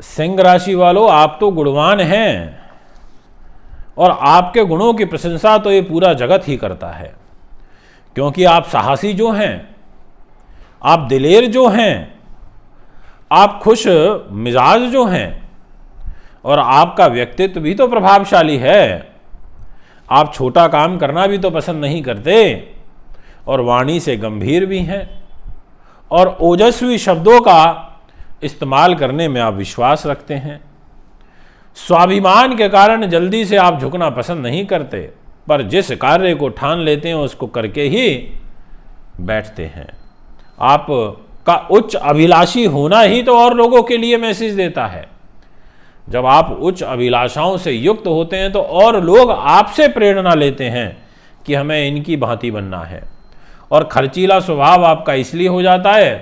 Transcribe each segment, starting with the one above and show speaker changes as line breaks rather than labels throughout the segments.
सिंह राशि वालों, आप तो गुणवान हैं और आपके गुणों की प्रशंसा तो ये पूरा जगत ही करता है, क्योंकि आप साहसी जो हैं, आप दिलेर जो हैं, आप खुश मिजाज जो हैं, और आपका व्यक्तित्व भी तो प्रभावशाली है। आप छोटा काम करना भी तो पसंद नहीं करते और वाणी से गंभीर भी हैं और ओजस्वी शब्दों का इस्तेमाल करने में आप विश्वास रखते हैं। स्वाभिमान के कारण जल्दी से आप झुकना पसंद नहीं करते, पर जिस कार्य को ठान लेते हैं उसको करके ही बैठते हैं। आपका उच्च अभिलाषी होना ही तो और लोगों के लिए मैसेज देता है। जब आप उच्च अभिलाषाओं से युक्त होते हैं तो और लोग आपसे प्रेरणा लेते हैं कि हमें इनकी भांति बनना है। और खर्चीला स्वभाव आपका इसलिए हो जाता है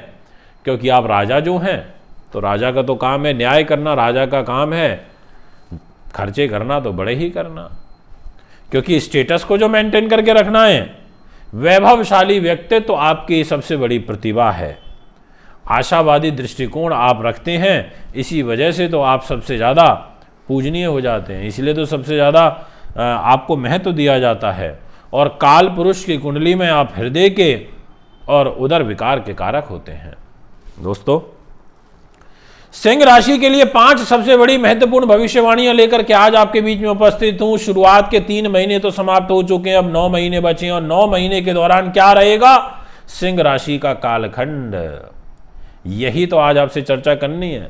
क्योंकि आप राजा जो हैं, तो राजा का तो काम है न्याय करना, राजा का काम है खर्चे करना तो बड़े ही करना, क्योंकि स्टेटस को जो मेंटेन करके रखना है। वैभवशाली व्यक्तित्व तो आपकी सबसे बड़ी प्रतिभा है। आशावादी दृष्टिकोण आप रखते हैं, इसी वजह से तो आप सबसे ज़्यादा पूजनीय हो जाते हैं, इसलिए तो सबसे ज़्यादा आपको महत्व दिया जाता है। और काल पुरुष की कुंडली में आप हृदय के और उदर विकार के कारक होते हैं। दोस्तों, सिंह राशि के लिए 5 सबसे बड़ी महत्वपूर्ण भविष्यवाणियां लेकर के आज आपके बीच में उपस्थित हूं। शुरुआत के 3 महीने तो समाप्त हो चुके हैं, अब 9 महीने बचे हैं और 9 महीने के दौरान क्या रहेगा सिंह राशि का कालखंड, यही तो आज आपसे चर्चा करनी है।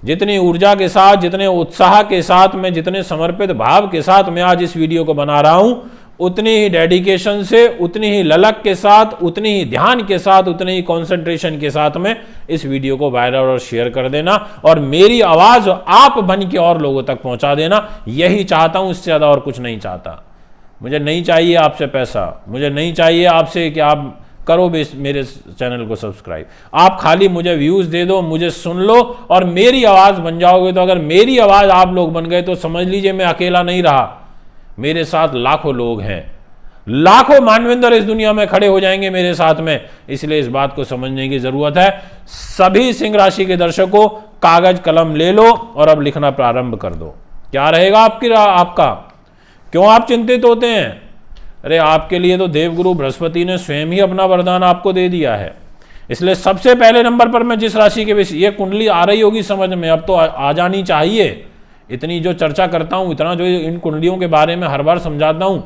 जितनी ऊर्जा के साथ, जितने उत्साह के साथ में, जितने समर्पित भाव के साथ मैं आज इस वीडियो को बना रहा हूं, उतनी ही डेडिकेशन से, उतनी ही ललक के साथ, उतनी ही ध्यान के साथ, उतनी ही कंसंट्रेशन के साथ में इस वीडियो को वायरल और शेयर कर देना और मेरी आवाज आप बन के और लोगों तक पहुंचा देना। यही चाहता हूं, इससे ज्यादा और कुछ नहीं चाहता। मुझे नहीं चाहिए आपसे पैसा, मुझे नहीं चाहिए आपसे कि आप करो मेरे चैनल को सब्सक्राइब। आप खाली मुझे व्यूज दे दो, मुझे सुन लो और मेरी आवाज बन जाओगे। तो अगर मेरी आवाज आप लोग बन गए तो समझ लीजिए मैं अकेला नहीं रहा, मेरे साथ लाखों लोग हैं, लाखों मानवेंद्र इस दुनिया में खड़े हो जाएंगे मेरे साथ में। इसलिए इस बात को समझने की जरूरत है। सभी सिंह राशि के दर्शकों, कागज कलम ले लो और अब लिखना प्रारंभ कर दो। क्या रहेगा आपका? क्यों आप चिंतित होते हैं? अरे आपके लिए तो देवगुरु बृहस्पति ने स्वयं ही अपना वरदान आपको दे दिया है। इसलिए सबसे पहले नंबर पर मैं जिस राशि के विषय, ये कुंडली आ रही होगी समझ में, अब तो आ जानी चाहिए। इतनी जो चर्चा करता हूँ, इतना जो इन कुंडलियों के बारे में हर बार समझाता हूँ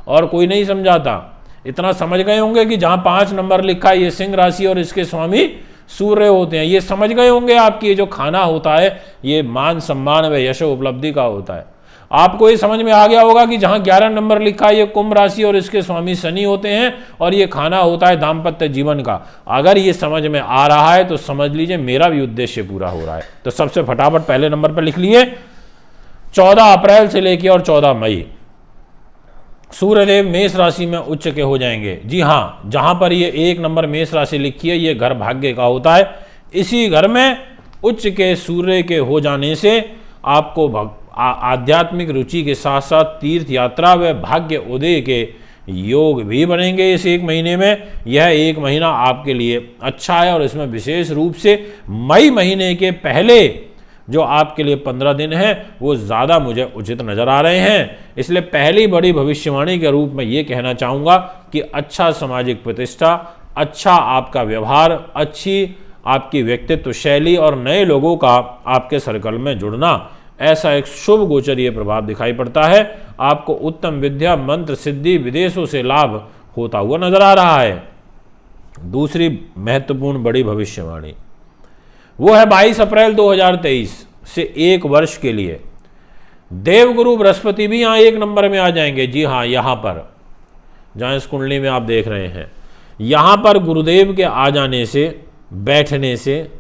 और कोई नहीं समझाता, इतना समझ गए होंगे कि जहाँ 5 नंबर लिखा है ये सिंह राशि और इसके स्वामी सूर्य होते हैं। ये समझ गए होंगे आपकी ये जो खाना होता है ये मान सम्मान व यश उपलब्धि का होता है। आपको ये समझ में आ गया होगा कि जहाँ 11 नंबर लिखा है ये कुंभ राशि और इसके स्वामी शनि होते हैं और ये खाना होता है दाम्पत्य जीवन का। अगर ये समझ में आ रहा है तो समझ लीजिए मेरा भी उद्देश्य पूरा हो रहा है। तो सबसे फटाफट पहले नंबर पर लिख लिए 14 अप्रैल से लेकर और 14 मई सूर्यदेव मेष राशि में उच्च के हो जाएंगे। जी हाँ, जहां पर ये 1 नंबर मेष राशि लिखी है ये घर भाग्य का होता है। इसी घर में उच्च के सूर्य के हो जाने से आपको आध्यात्मिक रुचि के साथ साथ तीर्थ यात्रा व भाग्य उदय के योग भी बनेंगे इस 1 महीने में। यह 1 महीना आपके लिए अच्छा है और इसमें विशेष रूप से मई महीने के पहले जो आपके लिए 15 दिन हैं वो ज़्यादा मुझे उचित नज़र आ रहे हैं। इसलिए पहली बड़ी भविष्यवाणी के रूप में ये कहना चाहूँगा कि अच्छा सामाजिक प्रतिष्ठा, अच्छा आपका व्यवहार, अच्छी आपकी व्यक्तित्व शैली और नए लोगों का आपके सर्कल में जुड़ना, ऐसा एक शुभ गोचरीय प्रभाव दिखाई पड़ता है। आपको उत्तम विद्या, मंत्र सिद्धि, विदेशों से लाभ होता हुआ नजर आ रहा है। दूसरी महत्वपूर्ण बड़ी भविष्यवाणी वो है 22 अप्रैल 2023 से 1 वर्ष के लिए देवगुरु बृहस्पति भी यहाँ 1 नंबर में आ जाएंगे। जी हाँ, यहाँ पर जहाँ इस कुंडली में आप देख रहे हैं, यहाँ पर गुरुदेव के आ जाने से, बैठने से,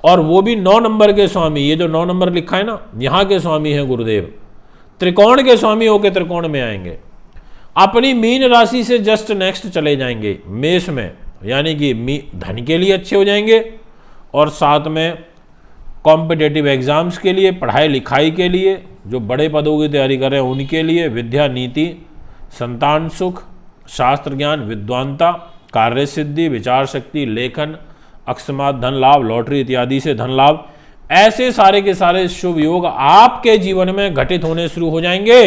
और वो भी 9 नंबर के स्वामी, ये जो 9 नंबर लिखा है ना, यहाँ के स्वामी हैं गुरुदेव, त्रिकोण के स्वामी होकर त्रिकोण में आएंगे। अपनी मीन राशि से जस्ट नेक्स्ट चले जाएंगे मेष में, यानी कि धन के लिए अच्छे हो जाएंगे और साथ में कॉम्पिटिटिव एग्जाम्स के लिए, पढ़ाई लिखाई के लिए, जो बड़े पदों की तैयारी कर रहे हैं उनके लिए, विद्या नीति, संतान सुख, शास्त्र ज्ञान, विद्वानता, कार्य सिद्धि, विचार शक्ति, लेखन, अकस्मात धन लाभ, लॉटरी इत्यादि से धन लाभ, ऐसे सारे के सारे शुभ योग आपके जीवन में घटित होने शुरू हो जाएंगे।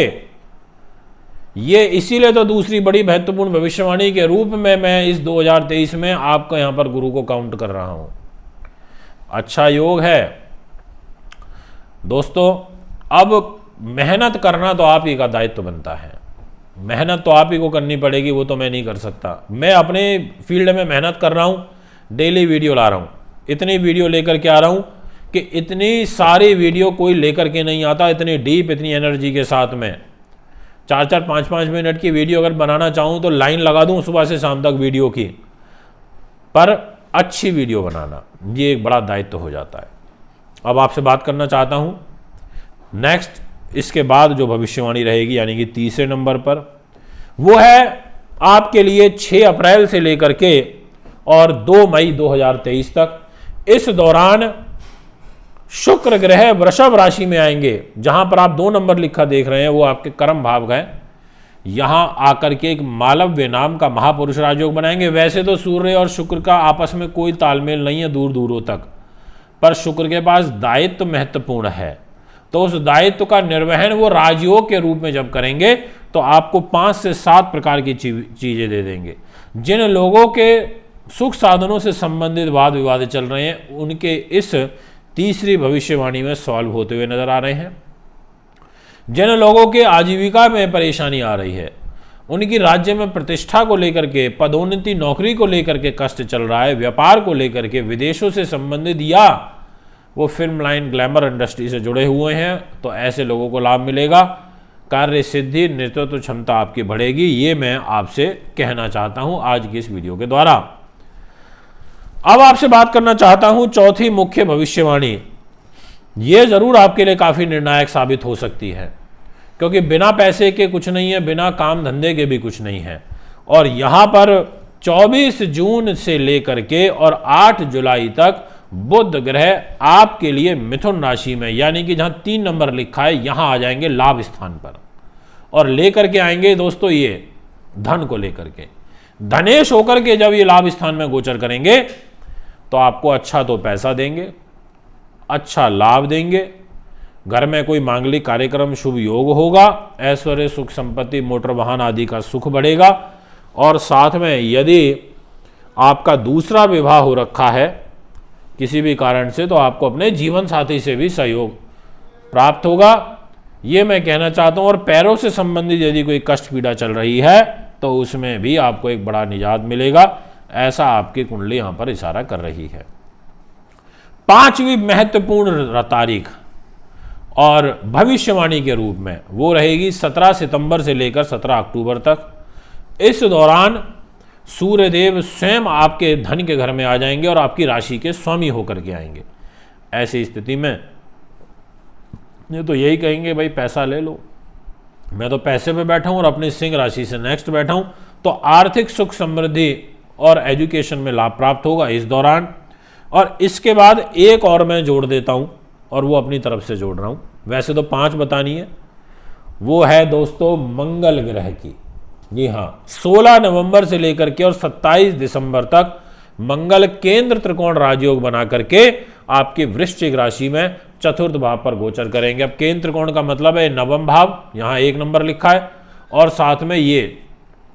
ये इसीलिए तो दूसरी बड़ी महत्वपूर्ण भविष्यवाणी के रूप में मैं इस 2023 में आपको यहां पर गुरु को काउंट कर रहा हूं। अच्छा योग है दोस्तों। अब मेहनत करना तो आप ही का दायित्व बनता है। मेहनत तो आप ही को करनी पड़ेगी, वो तो मैं नहीं कर सकता। मैं अपने फील्ड में मेहनत कर रहा हूँ, डेली वीडियो ला रहा हूँ, इतनी वीडियो लेकर के आ रहा हूँ कि इतनी सारी वीडियो कोई लेकर के नहीं आता, इतनी डीप, इतनी एनर्जी के साथ में 4-4, 5-5 मिनट की वीडियो अगर बनाना चाहूँ तो लाइन लगा दूँ सुबह से शाम तक वीडियो की। पर अच्छी वीडियो बनाना ये एक बड़ा दायित्व हो जाता है। अब आपसे बात करना चाहता हूँ नेक्स्ट, इसके बाद जो भविष्यवाणी रहेगी यानी कि तीसरे नंबर पर, वो है आपके लिए 6 अप्रैल से लेकर के और 2 मई 2023 तक। इस दौरान शुक्र ग्रह वृषभ राशि में आएंगे। जहां पर आप 2 नंबर लिखा देख रहे हैं वो आपके कर्म भाव का है। यहां आकर के एक मालव्य नाम का महापुरुष राजयोग बनाएंगे। वैसे तो सूर्य और शुक्र का आपस में कोई तालमेल नहीं है दूर दूरों तक, पर शुक्र के पास दायित्व महत्वपूर्ण है, तो उस दायित्व का निर्वहन वो राजयोग के रूप में जब करेंगे तो आपको 5 से 7 प्रकार की चीजें दे देंगे। जिन लोगों के सुख साधनों से संबंधित वाद विवाद चल रहे हैं उनके इस तीसरी भविष्यवाणी में सॉल्व होते हुए नजर आ रहे हैं। जिन लोगों के आजीविका में परेशानी आ रही है, उनकी राज्य में प्रतिष्ठा को लेकर के, पदोन्नति, नौकरी को लेकर के कष्ट चल रहा है, व्यापार को लेकर के, विदेशों से संबंधित या वो फिल्म लाइन, ग्लैमर इंडस्ट्री से जुड़े हुए हैं, तो ऐसे लोगों को लाभ मिलेगा। कार्य सिद्धि, नेतृत्व क्षमता आपकी बढ़ेगी। ये मैं आपसे कहना चाहता हूं आज की इस वीडियो के द्वारा। अब आपसे बात करना चाहता हूं चौथी मुख्य भविष्यवाणी। ये जरूर आपके लिए काफी निर्णायक साबित हो सकती है, क्योंकि बिना पैसे के कुछ नहीं है, बिना काम धंधे के भी कुछ नहीं है। और यहां पर 24 जून से लेकर के और 8 जुलाई तक बुध ग्रह आपके लिए मिथुन राशि में, यानी कि जहां 3 नंबर लिखा है यहां आ जाएंगे लाभ स्थान पर, और लेकर के आएंगे दोस्तों ये धन को लेकर के। धनेश होकर के जब ये लाभ स्थान में गोचर करेंगे तो आपको अच्छा तो पैसा देंगे, अच्छा लाभ देंगे, घर में कोई मांगलिक कार्यक्रम, शुभ योग होगा, ऐश्वर्य, सुख, संपत्ति, मोटर वाहन आदि का सुख बढ़ेगा। और साथ में यदि आपका दूसरा विवाह हो रखा है किसी भी कारण से, तो आपको अपने जीवन साथी से भी सहयोग प्राप्त होगा, ये मैं कहना चाहता हूं। और पैरों से संबंधित यदि कोई कष्ट पीड़ा चल रही है तो उसमें भी आपको एक बड़ा निजात मिलेगा, ऐसा आपकी कुंडली यहां पर इशारा कर रही है। 5वीं महत्वपूर्ण तारीख और भविष्यवाणी के रूप में वो रहेगी 17 सितंबर से लेकर 17 अक्टूबर तक। इस दौरान सूर्यदेव स्वयं आपके धन के घर में आ जाएंगे और आपकी राशि के स्वामी होकर के आएंगे। ऐसी स्थिति में ये तो यही कहेंगे भाई पैसा ले लो, मैं तो पैसे पे बैठा हूं और अपनी सिंह राशि से नेक्स्ट बैठा हूं, तो आर्थिक सुख, समृद्धि और एजुकेशन में लाभ प्राप्त होगा इस दौरान। और इसके बाद एक और मैं जोड़ देता हूं, और वो अपनी तरफ से जोड़ रहा हूं, वैसे तो 5 बतानी है, वो है दोस्तों मंगल ग्रह की। जी हाँ, 16 नवंबर से लेकर के और 27 दिसंबर तक मंगल केंद्र त्रिकोण राजयोग बना करके आपकी वृश्चिक राशि में चतुर्थ भाव पर गोचर करेंगे। अब केंद्र त्रिकोण का मतलब है नवम भाव, यहाँ 1 नंबर लिखा है, और साथ में ये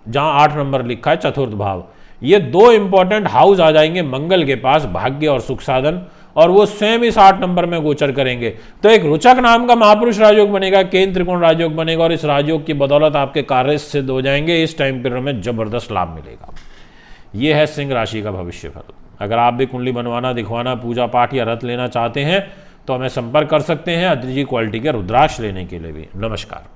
जहाँ 8 नंबर लिखा है चतुर्थ भाव, ये 2 इंपॉर्टेंट हाउस आ जाएंगे मंगल के पास, भाग्य और सुख साधन, और वो स्वयं इस 8 नंबर में गोचर करेंगे। तो एक रोचक नाम का महापुरुष राजयोग बनेगा, केंद्र त्रिकोण राजयोग बनेगा, और इस राजयोग की बदौलत आपके कार्य सिद्ध हो जाएंगे। इस टाइम पीरियड में जबरदस्त लाभ मिलेगा। यह है सिंह राशि का भविष्यफल। अगर आप भी कुंडली बनवाना, दिखवाना, पूजा पाठ या रथ लेना चाहते हैं तो हमें संपर्क कर सकते हैं अद्रिजी क्वालिटी के रुद्राक्ष लेने के लिए भी। नमस्कार।